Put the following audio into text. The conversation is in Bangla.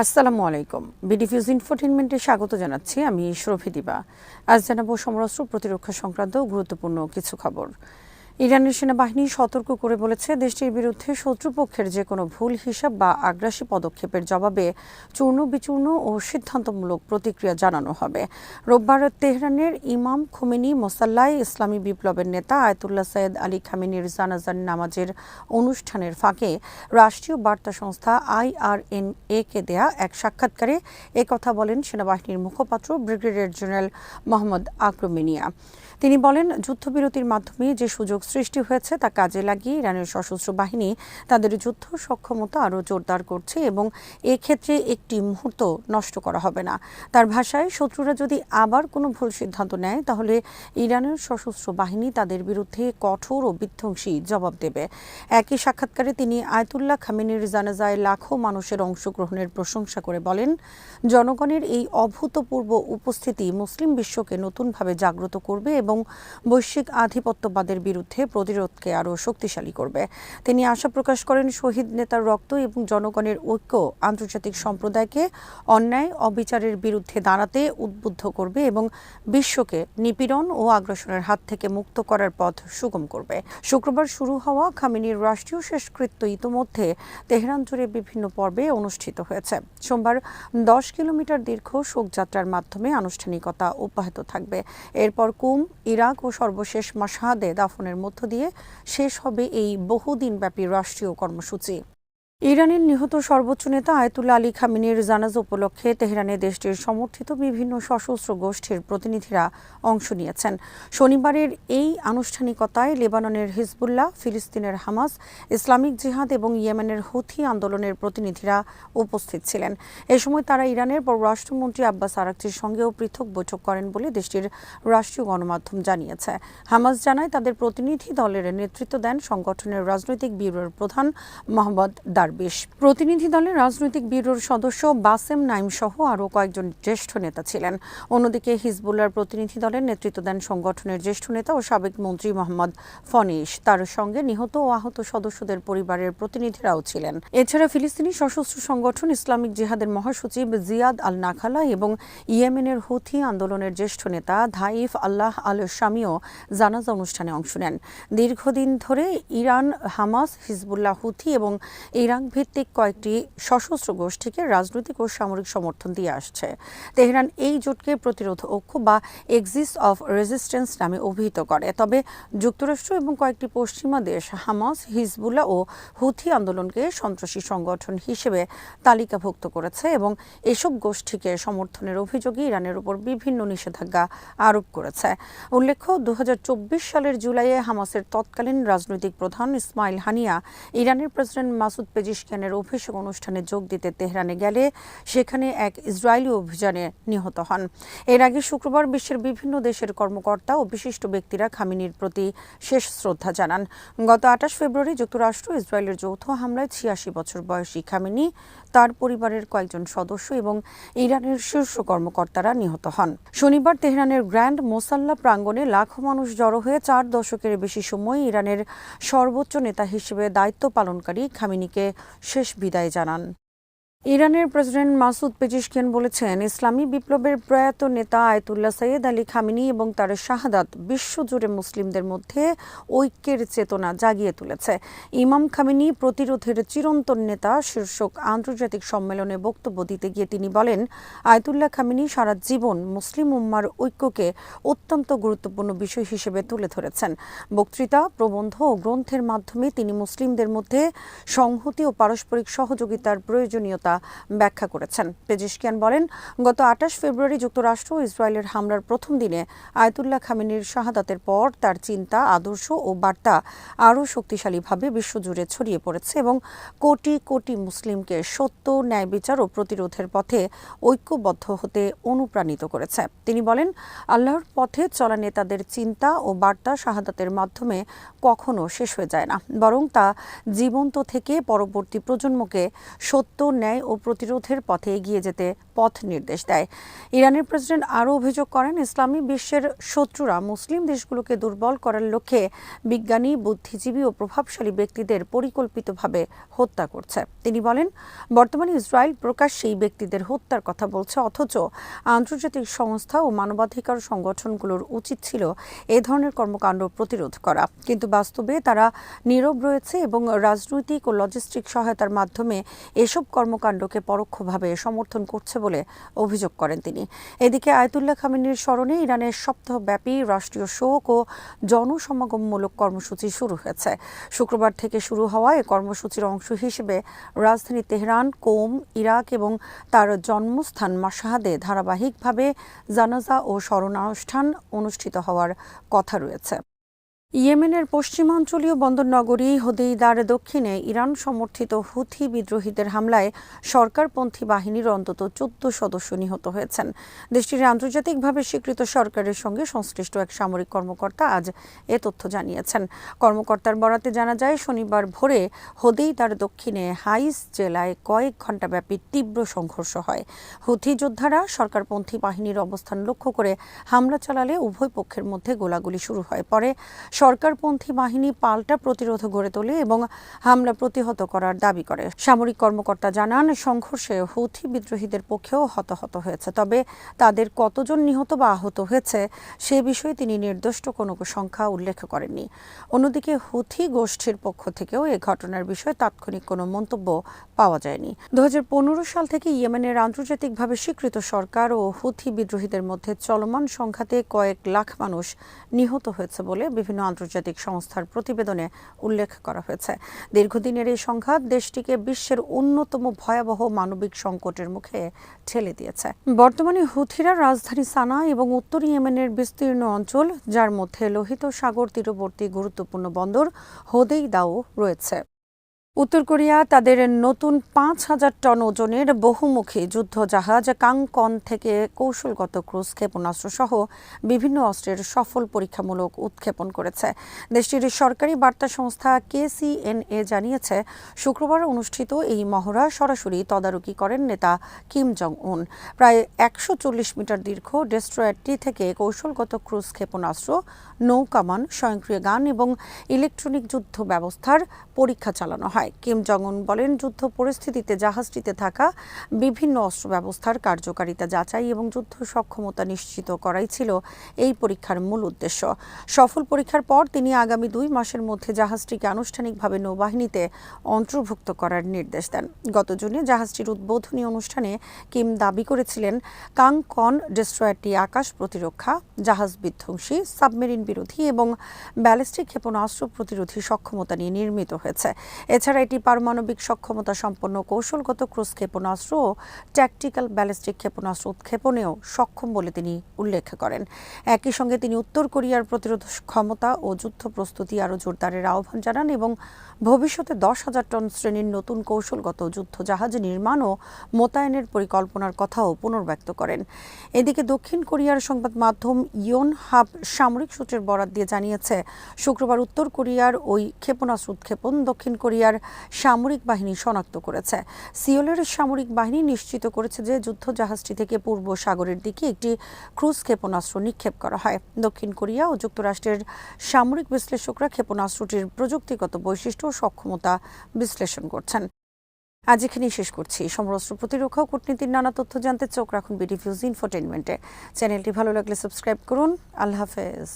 আসসালামু আলাইকুম। বিডিফিউজ ইনফোটেইনমেন্টে স্বাগত জানাচ্ছি। আমি শরফি দিবা। আজ জানাবো সমরাস্ত্র প্রতিরক্ষা সংক্রান্ত গুরুত্বপূর্ণ কিছু খবর। ইরানের সেনাবাহিনী সতর্ক করে বলেছে, দেশটির বিরুদ্ধে শত্রুপক্ষের যে কোনো ভুল হিসাব বা আগ্রাসী পদক্ষেপের জবাবে চূর্ণ বিচূর্ণ ও সিদ্ধান্তমূলক প্রতিক্রিয়া জানানো হবে। রোববার তেহরানের ইমাম খোমেনি মোসাল্লায় ইসলামী বিপ্লবের নেতা আয়াতুল্লাহ সৈয়দ আলী খামেনির জানাজার নামাজের অনুষ্ঠানের ফাঁকে রাষ্ট্রীয় বার্তা সংস্থা IRNA-কে দেয়া এক সাক্ষাৎকারে একথা বলেন সেনাবাহিনীর মুখপাত্র ব্রিগেডিয়ার জেনারেল মোহাম্মদ আকরম মিনিয়া। তিনি বলেন, যুদ্ধবিরতির মাধ্যমে যে সুযোগ সৃষ্টি হয়েছে তা কাজে লাগিয়ে ইরানের সশস্ত্র বাহিনী তাদের যুদ্ধ সক্ষমতা আরও জোরদার করছে এবং এক্ষেত্রে একটি মুহূর্ত নষ্ট করা হবে না। তার ভাষায়, শত্রুরা যদি আবার কোনো ভুল সিদ্ধান্ত নেয় তাহলে ইরানের সশস্ত্র বাহিনী তাদের বিরুদ্ধে কঠোর ও বিধ্বংসী জবাব দেবে। একই সাক্ষাৎকারে তিনি আয়াতুল্লাহ খামেনির জানাজায় লাখো মানুষের অংশগ্রহণের প্রশংসা করে বলেন, জনগণের এই অভূতপূর্ব উপস্থিতি মুসলিম বিশ্বকে নতুনভাবে জাগ্রত করবে এবং বৈশ্বিক আধিপত্যবাদের বিরুদ্ধে প্রতিরোধকে আরও শক্তিশালী করবে। তিনি আশা প্রকাশ করেন, শহীদ নেতার রক্ত এবং জনগণের ঐক্য আন্তর্জাতিক সম্প্রদায়কে অন্যায় অবিচারের বিরুদ্ধে দাঁড়াতে উদ্বুদ্ধ করবে এবং বিশ্বকে নিপীড়ন ও আগ্রাসনের হাত থেকে মুক্ত করার পথ সুগম করবে। শুক্রবার শুরু হওয়া খামেনির রাষ্ট্রীয় শেষকৃত্য ইতোমধ্যে তেহরান জুড়ে বিভিন্ন পর্বে অনুষ্ঠিত হয়েছে। সোমবার 10 কিলোমিটার দীর্ঘ শোকযাত্রার মাধ্যমে আনুষ্ঠানিকতা অব্যাহত থাকবে। এরপর কুম, ইরাক ও সর্বশেষ মাশহাদে দাফনের মধ্য দিয়ে শেষ হবে এই বহুদিনব্যাপী রাষ্ট্রীয় কর্মসূচি। ইরানের নিহত সর্বোচ্চ নেতা আয়াতুল্লাহ আলী খামেনির জানাজা উপলক্ষে তেহরানে দেশটির সমর্থিত বিভিন্ন সশস্ত্র গোষ্ঠীর প্রতিনিধিরা অংশ নিয়েছেন। শনিবারের এই আনুষ্ঠানিকতায় লেবাননের হিজবুল্লাহ, ফিলিস্তিনের হামাস, ইসলামিক জিহাদ এবং ইয়েমেনের হুথি আন্দোলনের প্রতিনিধিরা উপস্থিত ছিলেন। এ সময় তারা ইরানের পররাষ্ট্রমন্ত্রী আব্বাস আরাকচির সঙ্গেও পৃথক বৈঠক করেন বলে দেশটির রাষ্ট্রীয় গণমাধ্যম জানিয়েছে। হামাস জানায়, তাদের প্রতিনিধি দলের নেতৃত্ব দেন সংগঠনের রাজনৈতিক ব্যুরোর প্রধান মোহাম্মদ প্রতিনিধি দলের রাজনৈতিক ব্যুরোর সদস্য বাসেম নাইম সহ আরও কয়েকজন জ্যেষ্ঠ নেতা ছিলেন। অন্যদিকে হিজবুল্লাহর প্রতিনিধি দলের নেতৃত্ব দেন সংগঠনের জ্যেষ্ঠ নেতা ও সাবেক মন্ত্রী মোহাম্মদ ফনিশ। তার সঙ্গে নিহত ও আহত সদস্যদের পরিবারের প্রতিনিধিরাও ছিলেন। এছাড়া ফিলিস্তিনি সশস্ত্র সংগঠন ইসলামিক জিহাদের মহাসচিব জিয়াদ আল নাখালা এবং ইয়েমেনের হুথি আন্দোলনের জ্যেষ্ঠ নেতা ধাইফ আল্লাহ আল শামিও জানাজা অনুষ্ঠানে অংশ নেন। দীর্ঘদিন ধরে ইরান হামাস, হিজবুল্লাহ, হুথি এবং ইরাক ভিত্তিক কয়েকটি সশস্ত্র গোষ্ঠীকে রাজনৈতিক ও সামরিক সমর্থন দিয়ে আসছে। তেহরান এই জোটকে প্রতিরোধ ঐক্য বা এক্সিস অফ রেজিস্ট্যান্স নামে অভিহিত করে। তবে যুক্তরাষ্ট্র এবং কয়েকটি পশ্চিমা দেশ হামাস, হিজবুল্লাহ ও হুথি আন্দোলনকে সন্ত্রাসী সংগঠন হিসেবে তালিকাভুক্ত করেছে এবং এসব গোষ্ঠীকে সমর্থনের অভিযোগে ইরানের উপর বিভিন্ন নিষেধাজ্ঞা আরোপ করেছে। উল্লেখ্য, 2024 সালের জুলাইয়ে হামাসের তৎকালীন রাজনৈতিক প্রধান ইসমাইল হানিয়া ইরানের প্রেসিডেন্ট মাসুদ পেজিশকিয়ানের অভিষেক অনুষ্ঠানে যোগ দিতে তেহরানে গেলে সেখানে এক ইসরায়েলি অভিযানে নিহত হন। এর আগে শুক্রবার বিশ্বের বিভিন্ন দেশের কর্মকর্তা ও বিশিষ্ট ব্যক্তিরা খামেনির প্রতি শেষ শ্রদ্ধা জানান। গত 28 ফেব্রুয়ারি যুক্তরাষ্ট্র ইসরায়েলের যৌথ হামলায় 86 বছর বয়সী খামেনি, তার পরিবারের কয়েকজন সদস্য এবং ইরানের শীর্ষ কর্মকর্তারা নিহত হন। শনিবার তেহরানের গ্র্যান্ড মোসাল্লা প্রাঙ্গণে লাখো মানুষ জড়ো হয়ে 4 দশকের বেশি সময় ইরানের সর্বোচ্চ নেতা হিসেবে দায়িত্ব পালনকারী খামেনিকে শেষ বিদায় জানান। ইরানের প্রেসিডেন্ট মাসুদ পেজিশকিয়ান বলেছেন, ইসলামী বিপ্লবের প্রয়াত নেতা আয়াতুল্লাহ সৈয়দ আলী খামেনি এবং তার শাহাদাত বিশ্বজুড়ে মুসলিমদের মধ্যে ঐক্যের চেতনা জাগিয়ে তুলেছে। ইমাম খামেনি প্রতিরোধের চিরন্তন নেতা শীর্ষক আন্তর্জাতিক সম্মেলনে বক্তব্য দিতে গিয়ে তিনি বলেন, আয়াতুল্লাহ খামেনি সারা জীবন মুসলিম উম্মার ঐক্যকে অত্যন্ত গুরুত্বপূর্ণ বিষয় হিসেবে তুলে ধরেছেন। বক্তৃতা, প্রবন্ধ ও গ্রন্থের মাধ্যমে তিনি মুসলিমদের মধ্যে সংহতি ও পারস্পরিক সহযোগিতার প্রয়োজনীয়তা ব্যাখ্যা করেছেন। পেজিশকিয়ান বলেন, গত 28 ফেব্রুয়ারি যুক্তরাষ্ট্র ইসরায়েলের হামলার প্রথম দিনে আয়াতুল্লাহ খামেনির শাহাদাতের পর তার চিন্তা, আদর্শ ও বার্তা আরও শক্তিশালীভাবে বিশ্বজুড়ে ছড়িয়ে পড়েছে এবং কোটি কোটি মুসলিমকে সত্য, ন্যায় বিচার ও প্রতিরোধের পথে ঐক্যবদ্ধ হতে অনুপ্রাণিত করেছে। তিনি বলেন, আল্লাহর পথে চলা নেতাদের চিন্তা ও বার্তা শাহাদাতের মাধ্যমে কখনো শেষ হয়ে যায় না, বরং তা জীবন্ত থেকে পরবর্তী প্রজন্মকে সত্য, ন্যায় ন্যায় ও প্রতিরোধের পথে এগিয়ে যেতে পথ নির্দেশ দেয়। ইরানের প্রেসিডেন্ট আরও অভিযোগ করেন, ইসলামী বিশ্বের শত্রুরা মুসলিম দেশগুলোকে দুর্বল করার লক্ষ্যে বিজ্ঞানী, বুদ্ধিজীবী ও প্রভাবশালী ব্যক্তিদের পরিকল্পিতভাবে হত্যা করছে। তিনি বলেন, বর্তমানে ইসরায়েল প্রকাশ্যেই ব্যক্তিদের হত্যার কথা বলছে, অথচ আন্তর্জাতিক সংস্থা ও মানবাধিকার সংগঠনগুলোর উচিত ছিল এ ধরনের কর্মকাণ্ড প্রতিরোধ করা। কিন্তু বাস্তবে তারা নীরব রয়েছে এবং রাজনৈতিক ও লজিস্টিক সহায়তার মাধ্যমে এসব কর্মকাণ্ডকে পরোক্ষভাবে সমর্থন করছে বলে অভিযোগ করেন তিনি। এদিকে আয়াতুল্লাহ খামেনির স্মরণে ইরানের সপ্তাহব্যাপী রাষ্ট্রীয় শোক ও জনসমাগমমূলক কর্মসূচি শুরু হয়েছে। শুক্রবার থেকে শুরু হওয়া এই কর্মসূচির অংশ হিসেবে রাজধানী তেহরান, কোম, ইরাক এবং তার জন্মস্থান মাশহাদে ধারাবাহিকভাবে জানাজা ও স্মরণানুষ্ঠান অনুষ্ঠিত হওয়ার কথা রয়েছে। ইয়েমেনের পশ্চিমাঞ্চলীয় বন্দরনগরী হোদেইদার দক্ষিণে ইরান সমর্থিত হুথি বিদ্রোহীদের হামলায় সরকারপন্থী বাহিনীর অন্তত 14 সদস্য নিহত হয়েছেন। দেশটির আন্তর্জাতিকভাবে স্বীকৃত সরকারের সঙ্গে সংশ্লিষ্ট এক সামরিক কর্মকর্তা আজ এ তথ্য জানিয়েছেন। কর্মকর্তার বরাতে জানা যায়, শনিবার ভোরে হোদেইদার দক্ষিণে হাইস জেলায় কয়েক ঘণ্টাব্যাপী তীব্র সংঘর্ষ হয়। হুথি যোদ্ধারা সরকারপন্থী বাহিনীর অবস্থান লক্ষ্য করে হামলা চালালে উভয় পক্ষের মধ্যে গোলাগুলি শুরু হয়। পরে সরকারপন্থী বাহিনী পাল্টা প্রতিরোধ গড়ে তোলে এবং হামলা প্রতিহত করার দাবি করে। সামরিক কর্মকর্তা জানান, সংঘর্ষে হুথি বিদ্রোহীদের পক্ষেও হতাহত হয়েছে, তবে তাদের কতজন নিহত বা আহত হয়েছে সে বিষয়ে তিনি নির্দিষ্ট কোনো সংখ্যা উল্লেখ করেননি। অন্যদিকে হুথি গোষ্ঠীর পক্ষ থেকেও এ ঘটনার বিষয়ে তাৎক্ষণিক কোনো মন্তব্য পাওয়া যায়নি। 2015 সাল থেকে ইয়েমেনের আন্তর্জাতিকভাবে স্বীকৃত সরকার ও হুথি বিদ্রোহীদের মধ্যে চলমান সংঘাতে কয়েক লাখ মানুষ নিহত হয়েছে বলে বিভিন্ন আন্তর্জাতিক সংস্থার প্রতিবেদনে উল্লেখ করা হয়েছে। দীর্ঘদিনের এই সংঘাত দেশটিকে বিশ্বের অন্যতম ভয়াবহ মানবিক সংকটের মুখে ঠেলে দিয়েছে। বর্তমানে হুথিরা রাজধানী সানা এবং উত্তর ইয়েমেনের বিস্তীর্ণ অঞ্চল, যার মধ্যে লোহিত সাগর তীরবর্তী গুরুত্বপূর্ণ বন্দর হোদেইদাও রয়েছে। উত্তর কোরিয়া তাদের নতুন 5,000 টন ওজনের বহুমুখী যুদ্ধ জাহাজ কাংকন থেকে কৌশলগত ক্রুজ ক্ষেপণাস্ত্র সহ বিভিন্ন অস্ত্রের সফল পরীক্ষামূলক উৎক্ষেপণ করেছে। দেশটির সরকারি বার্তা সংস্থা KCNA জানিয়েছে, শুক্রবার অনুষ্ঠিত এই মহড়া সরাসরি তদারকি করেন নেতা কিম জং উন। প্রায় 140 মিটার দীর্ঘ ডেস্ট্রয়ারটি থেকে কৌশলগত ক্রুজ ক্ষেপণাস্ত্র, নৌকামান, স্বয়ংক্রিয় গান এবং ইলেকট্রনিক যুদ্ধ ব্যবস্থার পরীক্ষা চালানো হয়। কিম জং উন বলেন, যুদ্ধ পরিস্থিতিতে জাহাজটিতে থাকা বিভিন্ন অস্ত্র ব্যবস্থার কার্যকারিতা যাচাই এবং যুদ্ধ সক্ষমতা নিশ্চিত করাই ছিল এই পরীক্ষার মূল উদ্দেশ্য। সফল পরীক্ষার পর তিনি আগামী 2 মাসের মধ্যে জাহাজটিকে আনুষ্ঠানিকভাবে নৌবাহিনীতে অন্তর্ভুক্ত করার নির্দেশ দেন। গত জুনে জাহাজটির উদ্বোধনী অনুষ্ঠানে কিম দাবি করেছিলেন, কাংকন ডেস্ট্রয়ারটি আকাশ প্রতিরক্ষা, জাহাজ বিধ্বংসী, সাবমেরিন বিরোধী এবং ব্যালিস্টিক ক্ষেপণাস্ত্র প্রতিরোধী সক্ষমতা নিয়ে নির্মিত হয়েছে। এছাড়া এটি পারমাণবিক সক্ষমতা সম্পন্ন কৌশলগত ক্রুজ ক্ষেপণাস্ত্র ও ট্যাকটিক্যাল ব্যালিস্টিক ক্ষেপণাস্ত্র উৎক্ষেপণেও সক্ষম বলে তিনি উল্লেখ করেন। একই সঙ্গে তিনি উত্তর কোরিয়ার প্রতিরোধ ক্ষমতা ও যুদ্ধ প্রস্তুতি আরও জোরদারের আহ্বান জানান এবং ভবিষ্যতে 10,000 টন শ্রেণীর নতুন কৌশলগত যুদ্ধ জাহাজ নির্মাণ ও মোতায়েনের পরিকল্পনার কথাও পুনর্ব্যক্ত করেন। এদিকে দক্ষিণ কোরিয়ার সংবাদ মাধ্যম ইয়োনহাপ সামরিক সূত্রের বরাত দিয়ে জানিয়েছে, শুক্রবার উত্তর কোরিয়ার ওই ক্ষেপণাস্ত্র উৎক্ষেপণ দক্ষিণ কোরিয়ার সামরিক বাহিনী শনাক্ত করেছে। সিওলের সামরিক বাহিনী নিশ্চিত করেছে যে যুদ্ধ জাহাজটি থেকে পূর্ব সাগরের দিকে একটি ক্রুজ ক্ষেপণাস্ত্র নিক্ষেপ করা হয়। দক্ষিণ কোরিয়া ও যুক্তরাষ্ট্রের সামরিক বিশ্লেষকরা ক্ষেপণাস্ত্রটির প্রযুক্তিগত বৈশিষ্ট্য ও সক্ষমতা বিশ্লেষণ করছেন। আজ এখানেই শেষ করছি। সমরাস্ত্র প্রতিরক্ষা ও কূটনীতির নানা তথ্য জানতে চোখ রাখুন বিডি নিউজ ইনফোটেইনমেন্টে। চ্যানেলটি ভালো লাগলে সাবস্ক্রাইব করুন। আল্লাহ হাফেজ।